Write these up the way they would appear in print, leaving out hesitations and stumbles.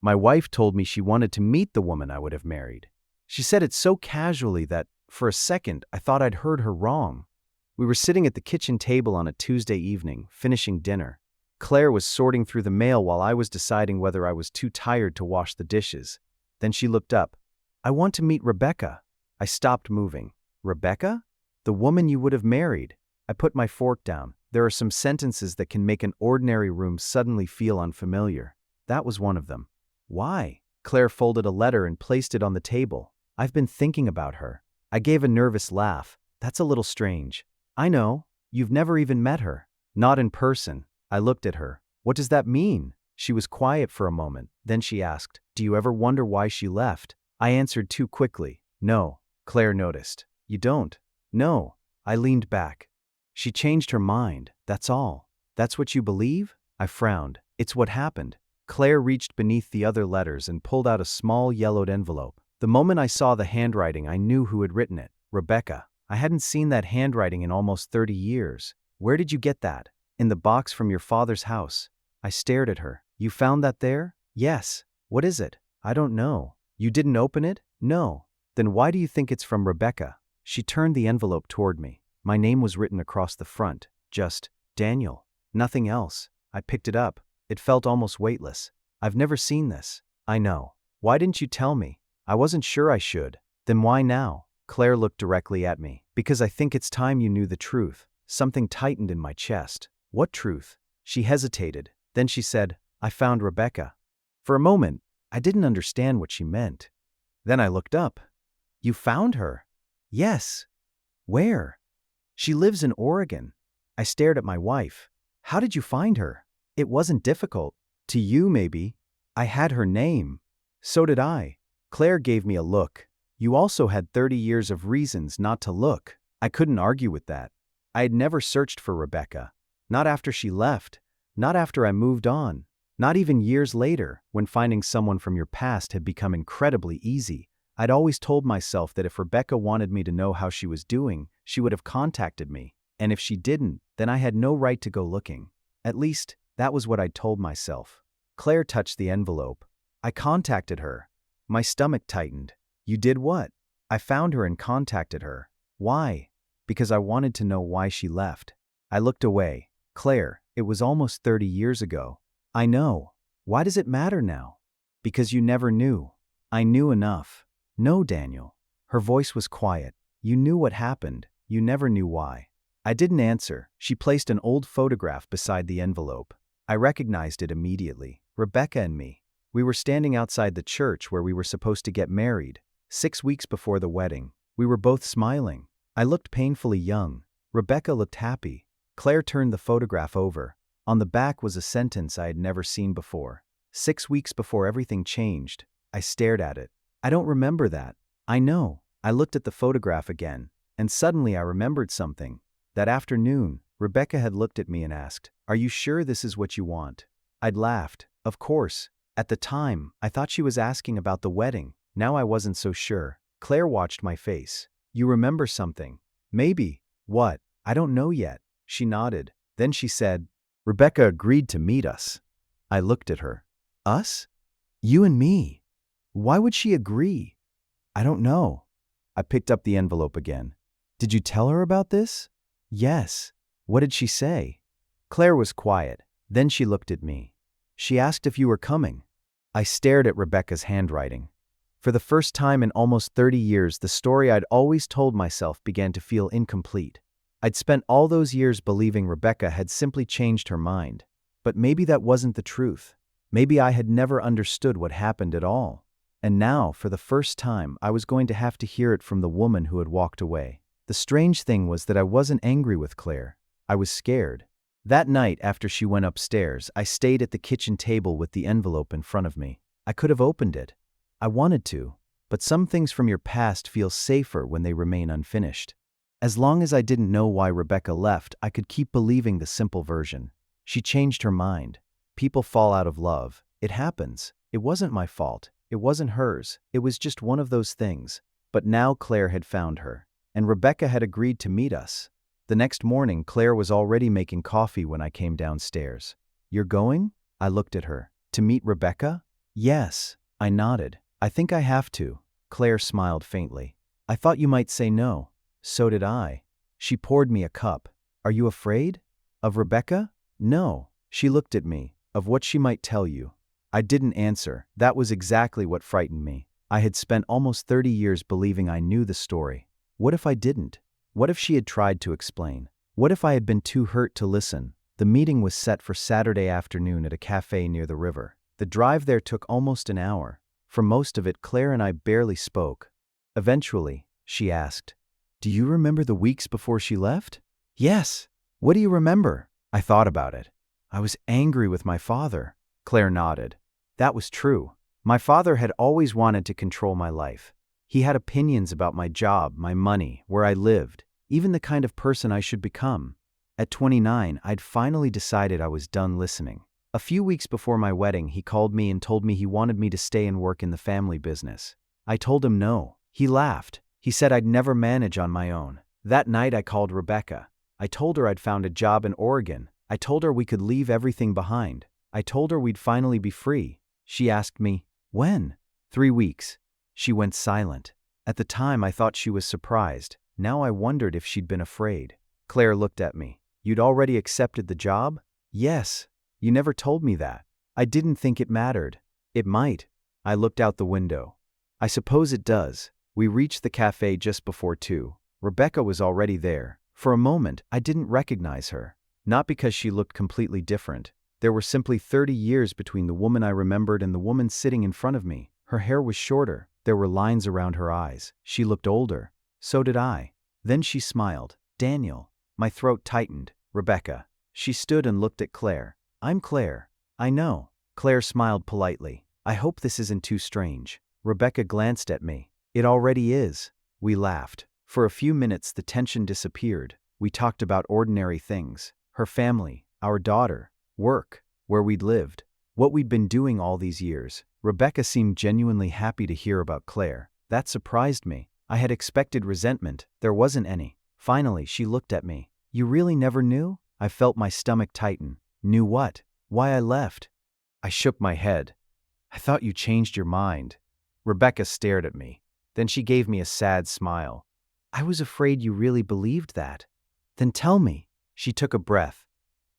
My wife told me she wanted to meet the woman I would have married. She said it so casually that, for a second, I thought I'd heard her wrong. We were sitting at the kitchen table on a Tuesday evening, finishing dinner. Claire was sorting through the mail while I was deciding whether I was too tired to wash the dishes. Then she looked up. "I want to meet Rebecca." I stopped moving. "Rebecca? The woman you would have married." I put my fork down. There are some sentences that can make an ordinary room suddenly feel unfamiliar. That was one of them. "Why?" Claire folded a letter and placed it on the table. "I've been thinking about her." I gave a nervous laugh. "That's a little strange." "I know. You've never even met her." "Not in person." I looked at her. "What does that mean?" She was quiet for a moment. Then she asked, "Do you ever wonder why she left?" I answered too quickly. "No." Claire noticed. "You don't?" "No." I leaned back. "She changed her mind, that's all." "That's what you believe?" I frowned. "It's what happened." Claire reached beneath the other letters and pulled out a small yellowed envelope. The moment I saw the handwriting, I knew who had written it. Rebecca. I hadn't seen that handwriting in almost 30 years. "Where did you get that?" "In the box from your father's house." I stared at her. "You found that there?" "Yes." "What is it?" "I don't know." "You didn't open it?" "No." "Then why do you think it's from Rebecca?" She turned the envelope toward me. My name was written across the front. Just, Daniel. Nothing else. I picked it up. It felt almost weightless. "I've never seen this." "I know. Why didn't you tell me?" "I wasn't sure I should." "Then why now?" Claire looked directly at me. "Because I think it's time you knew the truth." Something tightened in my chest. "What truth?" She hesitated. Then she said, "I found Rebecca." For a moment, I didn't understand what she meant. Then I looked up. "You found her?" "Yes." "Where?" "She lives in Oregon." I stared at my wife. "How did you find her?" "It wasn't difficult." "To you, maybe." "I had her name." "So did I." Claire gave me a look. "You also had 30 years of reasons not to look." I couldn't argue with that. I had never searched for Rebecca. Not after she left. Not after I moved on. Not even years later, when finding someone from your past had become incredibly easy. I'd always told myself that if Rebecca wanted me to know how she was doing, she would have contacted me. And if she didn't, then I had no right to go looking. At least, that was what I'd told myself. Claire touched the envelope. "I contacted her." My stomach tightened. "You did what?" "I found her and contacted her." "Why?" "Because I wanted to know why she left." I looked away. "Claire, it was almost 30 years ago." "I know. Why does it matter now?" "Because you never knew." "I knew enough." "No, Daniel." Her voice was quiet. "You knew what happened. You never knew why." I didn't answer. She placed an old photograph beside the envelope. I recognized it immediately. Rebecca and me. We were standing outside the church where we were supposed to get married. 6 weeks before the wedding. We were both smiling. I looked painfully young. Rebecca looked happy. Claire turned the photograph over. On the back was a sentence I had never seen before. 6 weeks before everything changed. I stared at it. "I don't remember that." "I know." I looked at the photograph again, and suddenly I remembered something. That afternoon, Rebecca had looked at me and asked, "Are you sure this is what you want?" I'd laughed. Of course. At the time, I thought she was asking about the wedding. Now I wasn't so sure. Claire watched my face. "You remember something?" "Maybe." "What?" "I don't know yet." She nodded. Then she said, "Rebecca agreed to meet us." I looked at her. "Us?" "You and me." "Why would she agree?" "I don't know." I picked up the envelope again. "Did you tell her about this?" "Yes." "What did she say?" Claire was quiet. Then she looked at me. "She asked if you were coming." I stared at Rebecca's handwriting. For the first time in almost 30 years, the story I'd always told myself began to feel incomplete. I'd spent all those years believing Rebecca had simply changed her mind. But maybe that wasn't the truth. Maybe I had never understood what happened at all. And now, for the first time, I was going to have to hear it from the woman who had walked away. The strange thing was that I wasn't angry with Claire. I was scared. That night, after she went upstairs, I stayed at the kitchen table with the envelope in front of me. I could have opened it. I wanted to. But some things from your past feel safer when they remain unfinished. As long as I didn't know why Rebecca left, I could keep believing the simple version. She changed her mind. People fall out of love. It happens. It wasn't my fault. It wasn't hers. It was just one of those things. But now Claire had found her. And Rebecca had agreed to meet us. The next morning, Claire was already making coffee when I came downstairs. "You're going?" I looked at her. "To meet Rebecca?" Yes, I nodded. I think I have to. Claire smiled faintly. I thought you might say no. So did I. She poured me a cup. Are you afraid? Of Rebecca? No. She looked at me. Of what she might tell you. I didn't answer. That was exactly what frightened me. I had spent almost 30 years believing I knew the story. What if I didn't? What if she had tried to explain? What if I had been too hurt to listen? The meeting was set for Saturday afternoon at a cafe near the river. The drive there took almost an hour. For most of it, Claire and I barely spoke. Eventually, she asked, "Do you remember the weeks before she left?" "Yes." "What do you remember?" I thought about it. "I was angry with my father." Claire nodded. That was true. My father had always wanted to control my life. He had opinions about my job, my money, where I lived, even the kind of person I should become. At 29, I'd finally decided I was done listening. A few weeks before my wedding, he called me and told me he wanted me to stay and work in the family business. I told him no. He laughed. He said I'd never manage on my own. That night I called Rebecca. I told her I'd found a job in Oregon. I told her we could leave everything behind. I told her we'd finally be free. She asked me, "When?" 3 weeks. She went silent. At the time I thought she was surprised. Now I wondered if she'd been afraid. Claire looked at me. "You'd already accepted the job?" "Yes." "You never told me that." "I didn't think it mattered." "It might." I looked out the window. "I suppose it does." We reached the cafe just before 2. Rebecca was already there. For a moment, I didn't recognize her. Not because she looked completely different. There were simply 30 years between the woman I remembered and the woman sitting in front of me. Her hair was shorter. There were lines around her eyes. She looked older. So did I. Then she smiled. "Daniel." My throat tightened. "Rebecca." She stood and looked at Claire. "I'm Claire." "I know." Claire smiled politely. "I hope this isn't too strange." Rebecca glanced at me. "It already is." We laughed. For a few minutes the tension disappeared. We talked about ordinary things. Her family, our daughter, work, where we'd lived, what we'd been doing all these years. Rebecca seemed genuinely happy to hear about Claire. That surprised me. I had expected resentment. There wasn't any. Finally, she looked at me. "You really never knew?" I felt my stomach tighten. "Knew what?" "Why I left." I shook my head. "I thought you changed your mind." Rebecca stared at me. Then she gave me a sad smile. "I was afraid you really believed that." "Then tell me." She took a breath.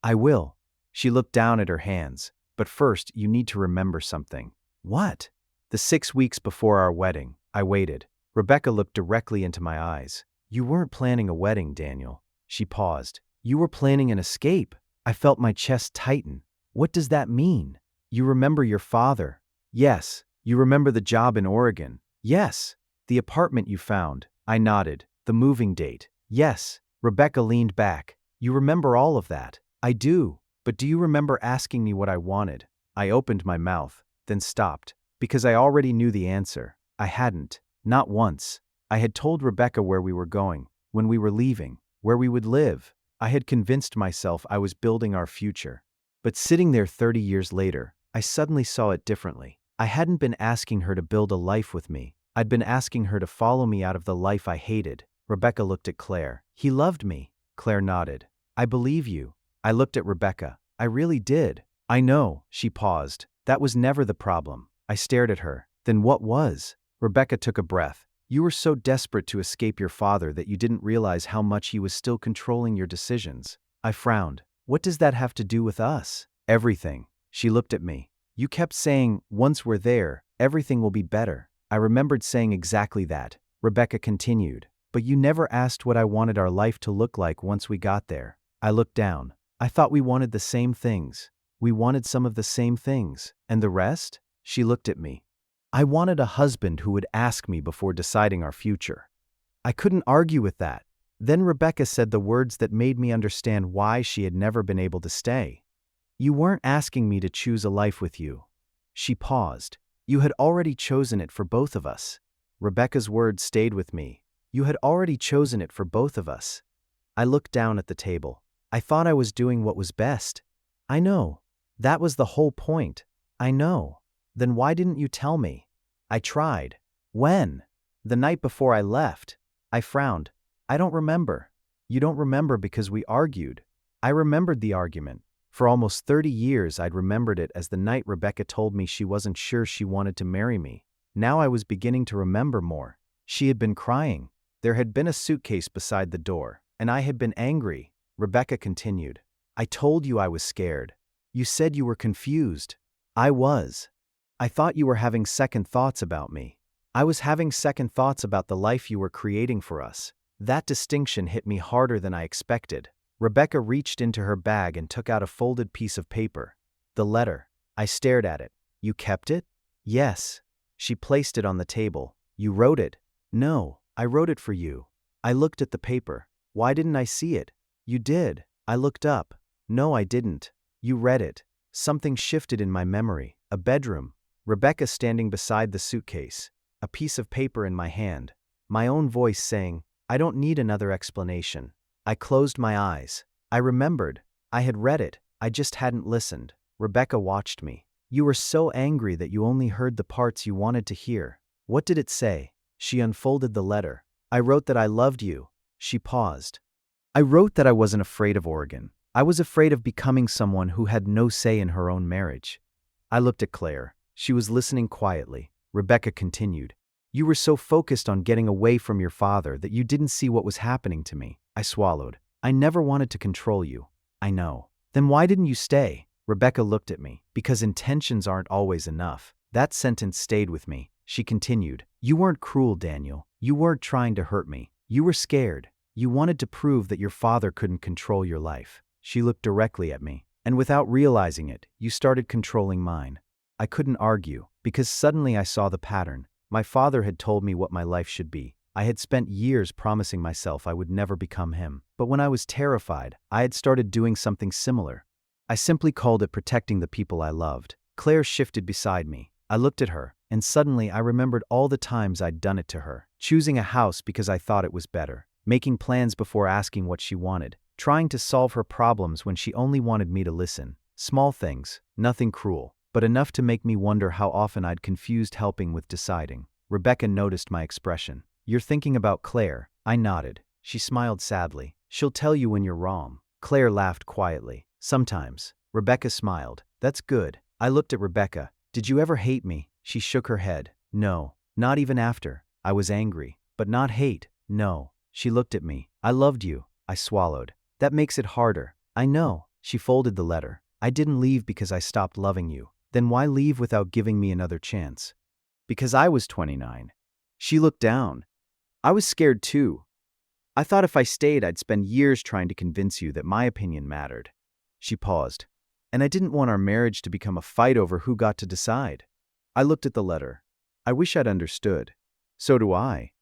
"I will." She looked down at her hands. "But first, you need to remember something." "What?" "The 6 weeks before our wedding." I waited. Rebecca looked directly into my eyes. "You weren't planning a wedding, Daniel." She paused. "You were planning an escape." I felt my chest tighten. "What does that mean?" "You remember your father?" "Yes." "You remember the job in Oregon?" "Yes." "The apartment you found?" I nodded. "The moving date?" "Yes." Rebecca leaned back. "You remember all of that?" "I do. But do you remember asking me what I wanted?" I opened my mouth, then stopped. Because I already knew the answer. I hadn't. Not once. I had told Rebecca where we were going, when we were leaving, where we would live. I had convinced myself I was building our future. But sitting there 30 years later, I suddenly saw it differently. I hadn't been asking her to build a life with me. I'd been asking her to follow me out of the life I hated. Rebecca looked at Claire. "He loved me." Claire nodded. "I believe you." I looked at Rebecca. "I really did." "I know." She paused. "That was never the problem." I stared at her. "Then what was?" Rebecca took a breath. "You were so desperate to escape your father that you didn't realize how much he was still controlling your decisions." I frowned. "What does that have to do with us?" "Everything." She looked at me. "You kept saying, once we're there, everything will be better." I remembered saying exactly that. Rebecca continued. "But you never asked what I wanted our life to look like once we got there." I looked down. "I thought we wanted the same things." "We wanted some of the same things. And the rest?" She looked at me. "I wanted a husband who would ask me before deciding our future." I couldn't argue with that. Then Rebecca said the words that made me understand why she had never been able to stay. "You weren't asking me to choose a life with you." She paused. "You had already chosen it for both of us." Rebecca's words stayed with me. "You had already chosen it for both of us." I looked down at the table. "I thought I was doing what was best." "I know. That was the whole point." "I know. Then why didn't you tell me?" "I tried." "When?" "The night before I left." I frowned. "I don't remember." "You don't remember because we argued." I remembered the argument. For almost 30 years, I'd remembered it as the night Rebecca told me she wasn't sure she wanted to marry me. Now I was beginning to remember more. She had been crying. There had been a suitcase beside the door, and I had been angry. Rebecca continued. I told you I was scared. You said you were confused. I was. I thought you were having second thoughts about me. I was having second thoughts about the life you were creating for us. That distinction hit me harder than I expected. Rebecca reached into her bag and took out a folded piece of paper. The letter. I stared at it. You kept it? Yes. She placed it on the table. You wrote it? No, I wrote it for you. I looked at the paper. Why didn't I see it? You did. I looked up. No, I didn't. You read it. Something shifted in my memory. A bedroom. Rebecca standing beside the suitcase. A piece of paper in my hand. My own voice saying, I don't need another explanation. I closed my eyes. I remembered. I had read it. I just hadn't listened. Rebecca watched me. You were so angry that you only heard the parts you wanted to hear. What did it say? She unfolded the letter. I wrote that I loved you. She paused. I wrote that I wasn't afraid of Oregon. I was afraid of becoming someone who had no say in her own marriage. I looked at Claire. She was listening quietly. Rebecca continued. You were so focused on getting away from your father that you didn't see what was happening to me. I swallowed. I never wanted to control you. I know. Then why didn't you stay? Rebecca looked at me. Because intentions aren't always enough. That sentence stayed with me. She continued. You weren't cruel, Daniel. You weren't trying to hurt me. You were scared. You wanted to prove that your father couldn't control your life. She looked directly at me. And without realizing it, you started controlling mine. I couldn't argue, because suddenly I saw the pattern. My father had told me what my life should be. I had spent years promising myself I would never become him. But when I was terrified, I had started doing something similar. I simply called it protecting the people I loved. Claire shifted beside me. I looked at her, and suddenly I remembered all the times I'd done it to her. Choosing a house because I thought it was better. Making plans before asking what she wanted. Trying to solve her problems when she only wanted me to listen. Small things, nothing cruel, but enough to make me wonder how often I'd confused helping with deciding. Rebecca noticed my expression. You're thinking about Claire. I nodded. She smiled sadly. She'll tell you when you're wrong. Claire laughed quietly. Sometimes. Rebecca smiled. That's good. I looked at Rebecca. Did you ever hate me? She shook her head. No, not even after. I was angry, but not hate. No. She looked at me. I loved you. I swallowed. That makes it harder. I know. She folded the letter. I didn't leave because I stopped loving you. Then why leave without giving me another chance? Because I was 29. She looked down. I was scared too. I thought if I stayed, I'd spend years trying to convince you that my opinion mattered. She paused. And I didn't want our marriage to become a fight over who got to decide. I looked at the letter. I wish I'd understood. So do I.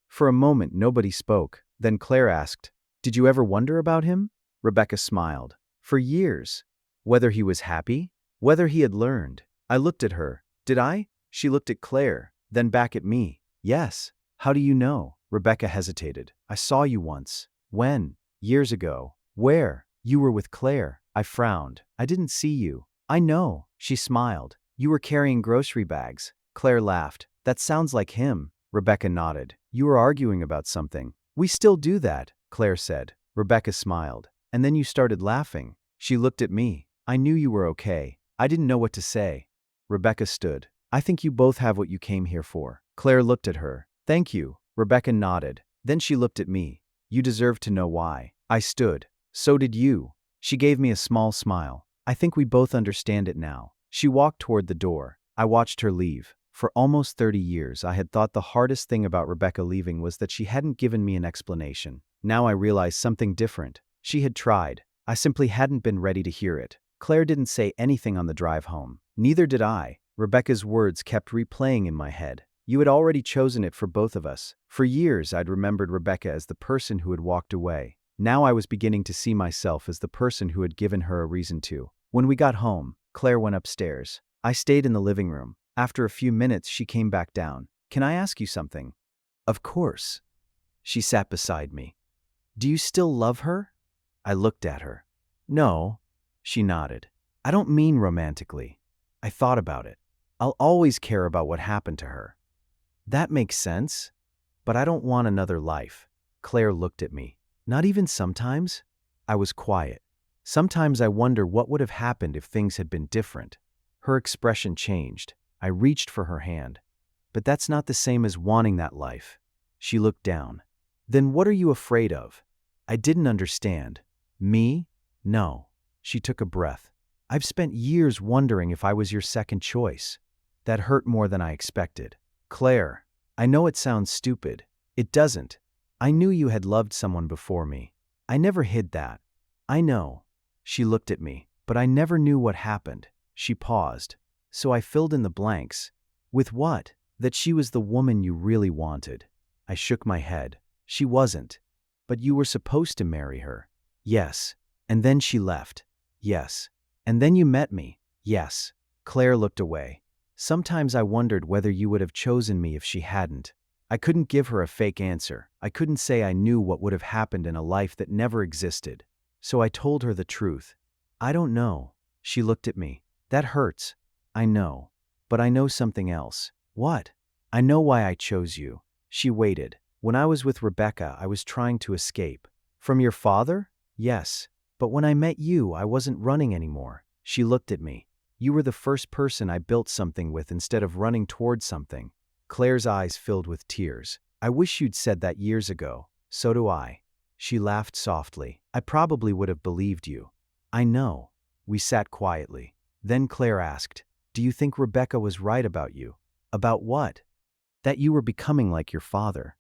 For a moment, nobody spoke. Then Claire asked, Did you ever wonder about him? Rebecca smiled. For years. Whether he was happy? Whether he had learned? I looked at her. Did I? She looked at Claire, then back at me. Yes. How do you know? Rebecca hesitated. I saw you once. When? Years ago. Where? You were with Claire. I frowned. I didn't see you. I know. She smiled. You were carrying grocery bags. Claire laughed. That sounds like him. Rebecca nodded. You were arguing about something. We still do that, Claire said. Rebecca smiled. And then you started laughing. She looked at me. I knew you were okay. I didn't know what to say. Rebecca stood. I think you both have what you came here for. Claire looked at her. Thank you. Rebecca nodded. Then she looked at me. You deserve to know why. I stood. So did you. She gave me a small smile. I think we both understand it now. She walked toward the door. I watched her leave. For almost 30 years, I had thought the hardest thing about Rebecca leaving was that she hadn't given me an explanation. Now I realized something different. She had tried. I simply hadn't been ready to hear it. Claire didn't say anything on the drive home. Neither did I. Rebecca's words kept replaying in my head. You had already chosen it for both of us. For years, I'd remembered Rebecca as the person who had walked away. Now I was beginning to see myself as the person who had given her a reason to. When we got home, Claire went upstairs. I stayed in the living room. After a few minutes, she came back down. Can I ask you something? Of course. She sat beside me. Do you still love her? I looked at her. No. She nodded. I don't mean romantically. I thought about it. I'll always care about what happened to her. That makes sense. But I don't want another life. Claire looked at me. Not even sometimes? I was quiet. Sometimes I wonder what would have happened if things had been different. Her expression changed. I reached for her hand. But that's not the same as wanting that life. She looked down. Then what are you afraid of? I didn't understand. Me? No. She took a breath. I've spent years wondering if I was your second choice. That hurt more than I expected. Claire, I know it sounds stupid. It doesn't. I knew you had loved someone before me. I never hid that. I know. She looked at me, but I never knew what happened. She paused. So I filled in the blanks. With what? That she was the woman you really wanted. I shook my head. She wasn't. But you were supposed to marry her. Yes. And then she left. Yes. And then you met me. Yes. Claire looked away. Sometimes I wondered whether you would have chosen me if she hadn't. I couldn't give her a fake answer. I couldn't say I knew what would have happened in a life that never existed. So I told her the truth. I don't know. She looked at me. That hurts. I know. But I know something else. What? I know why I chose you. She waited. When I was with Rebecca, I was trying to escape. From your father? Yes. But when I met you, I wasn't running anymore. She looked at me. You were the first person I built something with instead of running towards something. Claire's eyes filled with tears. I wish you'd said that years ago. So do I. She laughed softly. I probably would have believed you. I know. We sat quietly. Then Claire asked, do you think Rebecca was right about you? About what? That you were becoming like your father.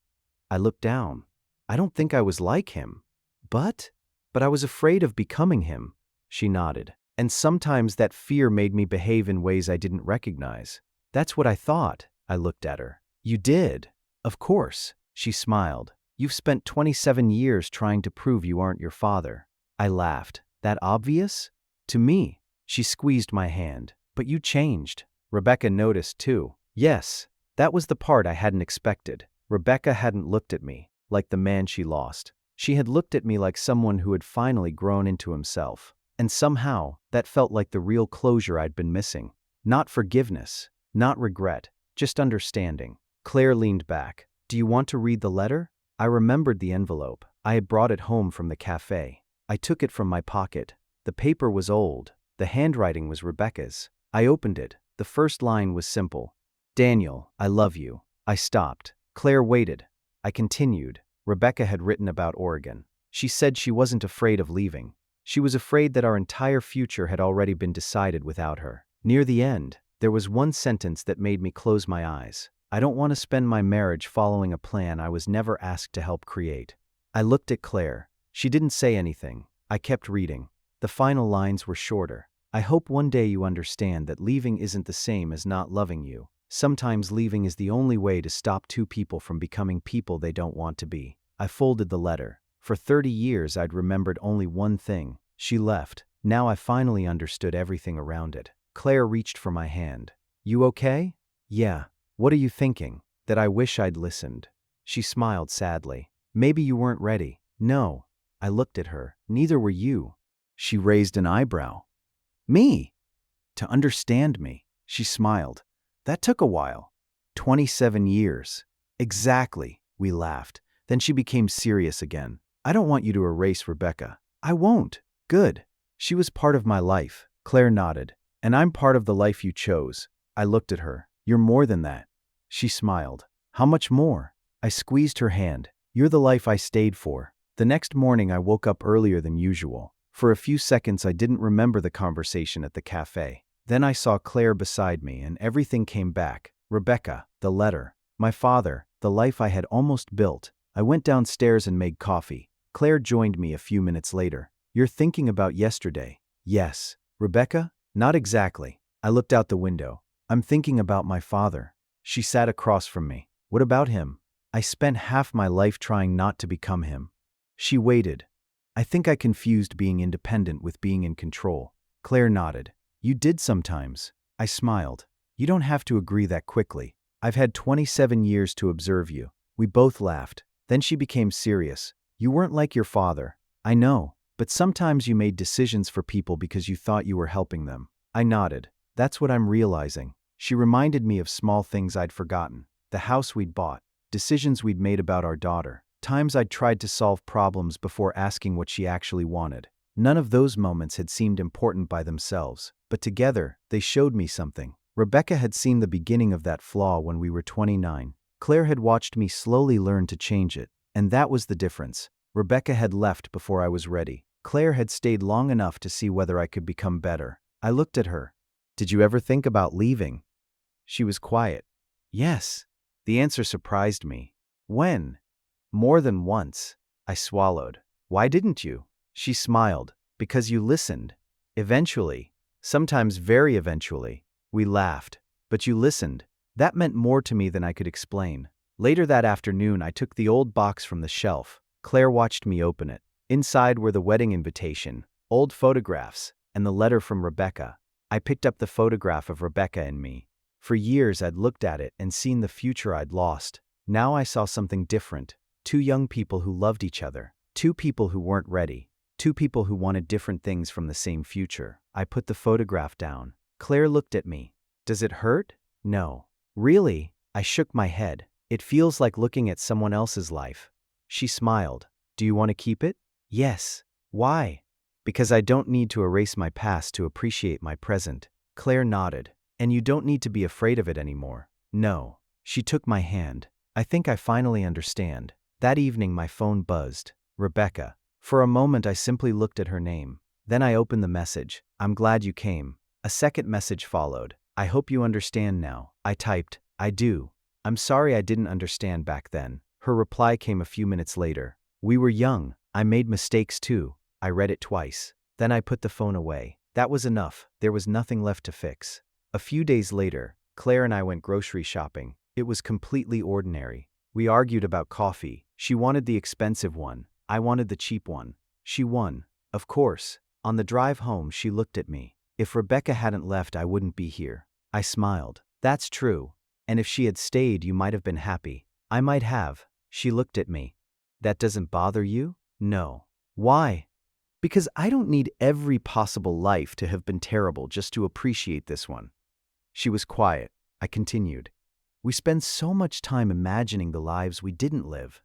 I looked down. I don't think I was like him. But I was afraid of becoming him. She nodded. And sometimes that fear made me behave in ways I didn't recognize. That's what I thought. I looked at her. You did? Of course. She smiled. You've spent 27 years trying to prove you aren't your father. I laughed. That obvious? To me. She squeezed my hand. But you changed. Rebecca noticed too. Yes. That was the part I hadn't expected. Rebecca hadn't looked at me like the man she lost. She had looked at me like someone who had finally grown into himself. And somehow, that felt like the real closure I'd been missing. Not forgiveness, not regret, just understanding. Claire leaned back. Do you want to read the letter? I remembered the envelope. I had brought it home from the cafe. I took it from my pocket. The paper was old. The handwriting was Rebecca's. I opened it. The first line was simple. Daniel, I love you. I stopped. Claire waited. I continued. Rebecca had written about Oregon. She said she wasn't afraid of leaving. She was afraid that our entire future had already been decided without her. Near the end, there was one sentence that made me close my eyes. I don't want to spend my marriage following a plan I was never asked to help create. I looked at Claire. She didn't say anything. I kept reading. The final lines were shorter. I hope one day you understand that leaving isn't the same as not loving you. Sometimes leaving is the only way to stop two people from becoming people they don't want to be. I folded the letter. For 30 years I'd remembered only one thing. She left. Now I finally understood everything around it. Claire reached for my hand. You okay? Yeah. What are you thinking? That I wish I'd listened. She smiled sadly. Maybe you weren't ready. No. I looked at her. Neither were you. She raised an eyebrow. Me? To understand me. She smiled. That took a while. 27 years. Exactly. We laughed. Then she became serious again. I don't want you to erase Rebecca. I won't. Good. She was part of my life. Claire nodded. And I'm part of the life you chose. I looked at her. You're more than that. She smiled. How much more? I squeezed her hand. You're the life I stayed for. The next morning I woke up earlier than usual. For a few seconds I didn't remember the conversation at the cafe. Then I saw Claire beside me and everything came back. Rebecca, the letter, my father, the life I had almost built. I went downstairs and made coffee. Claire joined me a few minutes later. You're thinking about yesterday. Yes. Rebecca? Not exactly. I looked out the window. I'm thinking about my father. She sat across from me. What about him? I spent half my life trying not to become him. She waited. I think I confused being independent with being in control. Claire nodded. You did sometimes. I smiled. You don't have to agree that quickly. I've had 27 years to observe you. We both laughed. Then she became serious. You weren't like your father. I know. But sometimes you made decisions for people because you thought you were helping them. I nodded. That's what I'm realizing. She reminded me of small things I'd forgotten. The house we'd bought. Decisions we'd made about our daughter. Times I'd tried to solve problems before asking what she actually wanted. None of those moments had seemed important by themselves, but together, they showed me something. Rebecca had seen the beginning of that flaw when we were 29. Claire had watched me slowly learn to change it, and that was the difference. Rebecca had left before I was ready. Claire had stayed long enough to see whether I could become better. I looked at her. "Did you ever think about leaving?" She was quiet. "Yes." The answer surprised me. "When?" "More than once." I swallowed. "Why didn't you?" She smiled. "Because you listened. Eventually. Sometimes very eventually." We laughed. "But you listened." That meant more to me than I could explain. Later that afternoon, I took the old box from the shelf. Claire watched me open it. Inside were the wedding invitation, old photographs, and the letter from Rebecca. I picked up the photograph of Rebecca and me. For years I'd looked at it and seen the future I'd lost. Now I saw something different. Two young people who loved each other. Two people who weren't ready. Two people who wanted different things from the same future. I put the photograph down. Claire looked at me. "Does it hurt?" "No." "Really?" I shook my head. "It feels like looking at someone else's life." She smiled. "Do you want to keep it?" "Yes." "Why?" "Because I don't need to erase my past to appreciate my present." Claire nodded. "And you don't need to be afraid of it anymore." "No." She took my hand. "I think I finally understand." That evening my phone buzzed. Rebecca. For a moment I simply looked at her name. Then I opened the message. "I'm glad you came." A second message followed. "I hope you understand now." I typed, "I do. I'm sorry I didn't understand back then." Her reply came a few minutes later. "We were young. I made mistakes too." I read it twice. Then I put the phone away. That was enough. There was nothing left to fix. A few days later, Claire and I went grocery shopping. It was completely ordinary. We argued about coffee. She wanted the expensive one. I wanted the cheap one. She won. Of course. On the drive home, she looked at me. "If Rebecca hadn't left, I wouldn't be here." I smiled. "That's true. And if she had stayed, you might have been happy." "I might have." She looked at me. "That doesn't bother you?" "No." "Why?" "Because I don't need every possible life to have been terrible just to appreciate this one." She was quiet. I continued. "We spend so much time imagining the lives we didn't live.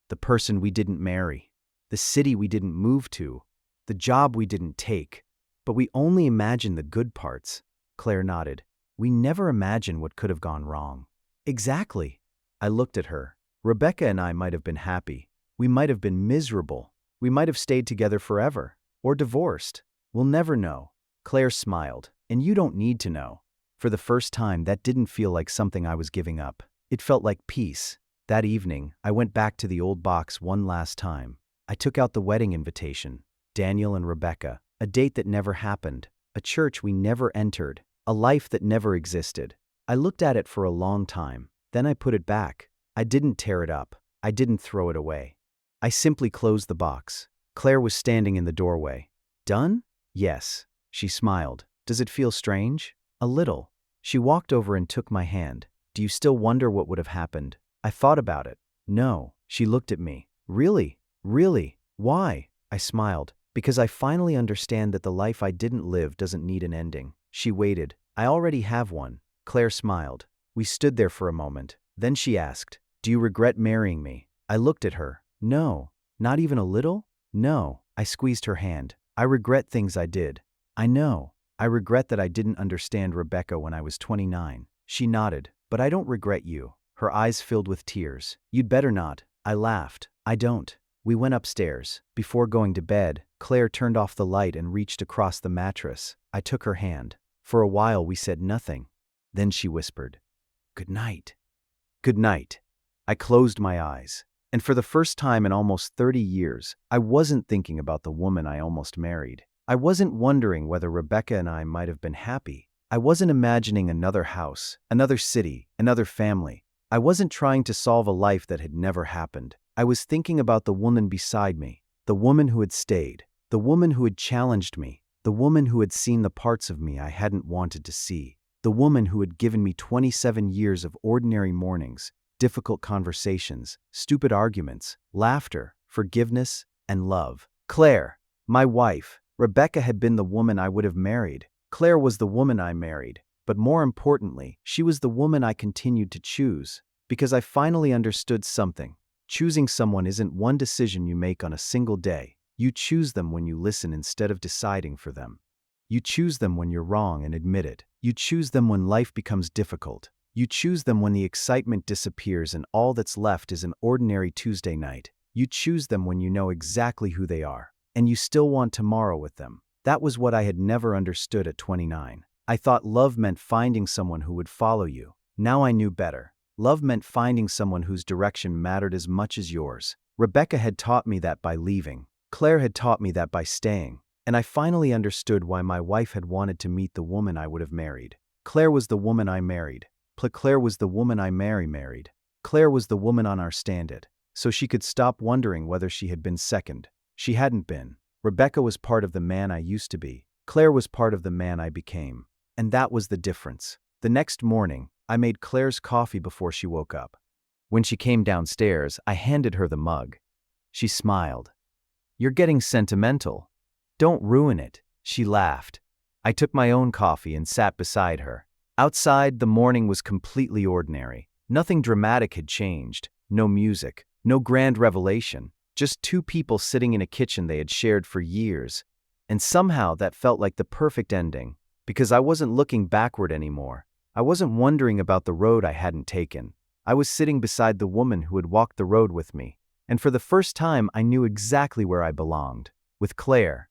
The person we didn't marry. The city we didn't move to. The job we didn't take. But we only imagine the good parts." Claire nodded. "We never imagine what could have gone wrong." "Exactly." I looked at her. "Rebecca and I might have been happy. We might have been miserable. We might have stayed together forever. Or divorced. We'll never know." Claire smiled. "And you don't need to know." For the first time, that didn't feel like something I was giving up. It felt like peace. That evening, I went back to the old box one last time. I took out the wedding invitation. Daniel and Rebecca. A date that never happened. A church we never entered. A life that never existed. I looked at it for a long time. Then I put it back. I didn't tear it up. I didn't throw it away. I simply closed the box. Claire was standing in the doorway. "Done?" "Yes." She smiled. "Does it feel strange?" "A little." She walked over and took my hand. "Do you still wonder what would have happened?" I thought about it. "No." She looked at me. "Really? Really? Why?" I smiled. "Because I finally understand that the life I didn't live doesn't need an ending." She waited. "I already have one." Claire smiled. We stood there for a moment. Then she asked, "Do you regret marrying me?" I looked at her. "No." "Not even a little?" "No." I squeezed her hand. "I regret things I did." "I know. I regret that I didn't understand Rebecca when I was 29. She nodded. "But I don't regret you." Her eyes filled with tears. "You'd better not." I laughed. "I don't." We went upstairs. Before going to bed, Claire turned off the light and reached across the mattress. I took her hand. For a while we said nothing. Then she whispered, "Good night." Good night. I closed my eyes. And for the first time in almost 30 years, I wasn't thinking about the woman I almost married. I wasn't wondering whether Rebecca and I might have been happy. I wasn't imagining another house, another city, another family. I wasn't trying to solve a life that had never happened. I was thinking about the woman beside me, the woman who had stayed, the woman who had challenged me, the woman who had seen the parts of me I hadn't wanted to see, the woman who had given me 27 years of ordinary mornings, difficult conversations, stupid arguments, laughter, forgiveness, and love. Claire, my wife. Rebecca had been the woman I would have married. Claire was the woman I married. But more importantly, she was the woman I continued to choose. Because I finally understood something. Choosing someone isn't one decision you make on a single day. You choose them when you listen instead of deciding for them. You choose them when you're wrong and admit it. You choose them when life becomes difficult. You choose them when the excitement disappears and all that's left is an ordinary Tuesday night. You choose them when you know exactly who they are, and you still want tomorrow with them. That was what I had never understood at 29. I thought love meant finding someone who would follow you. Now I knew better. Love meant finding someone whose direction mattered as much as yours. Rebecca had taught me that by leaving. Claire had taught me that by staying. And I finally understood why my wife had wanted to meet the woman I would have married. Claire was the woman I married. Claire was the woman I married. Claire was the woman on our stand-it. So she could stop wondering whether she had been second. She hadn't been. Rebecca was part of the man I used to be. Claire was part of the man I became. And that was the difference. The next morning, I made Claire's coffee before she woke up. When she came downstairs, I handed her the mug. She smiled. "You're getting sentimental. Don't ruin it," she laughed. I took my own coffee and sat beside her. Outside, the morning was completely ordinary. Nothing dramatic had changed. No music, no grand revelation. Just two people sitting in a kitchen they had shared for years. And somehow that felt like the perfect ending, because I wasn't looking backward anymore. I wasn't wondering about the road I hadn't taken. I was sitting beside the woman who had walked the road with me. And for the first time, I knew exactly where I belonged. With Claire.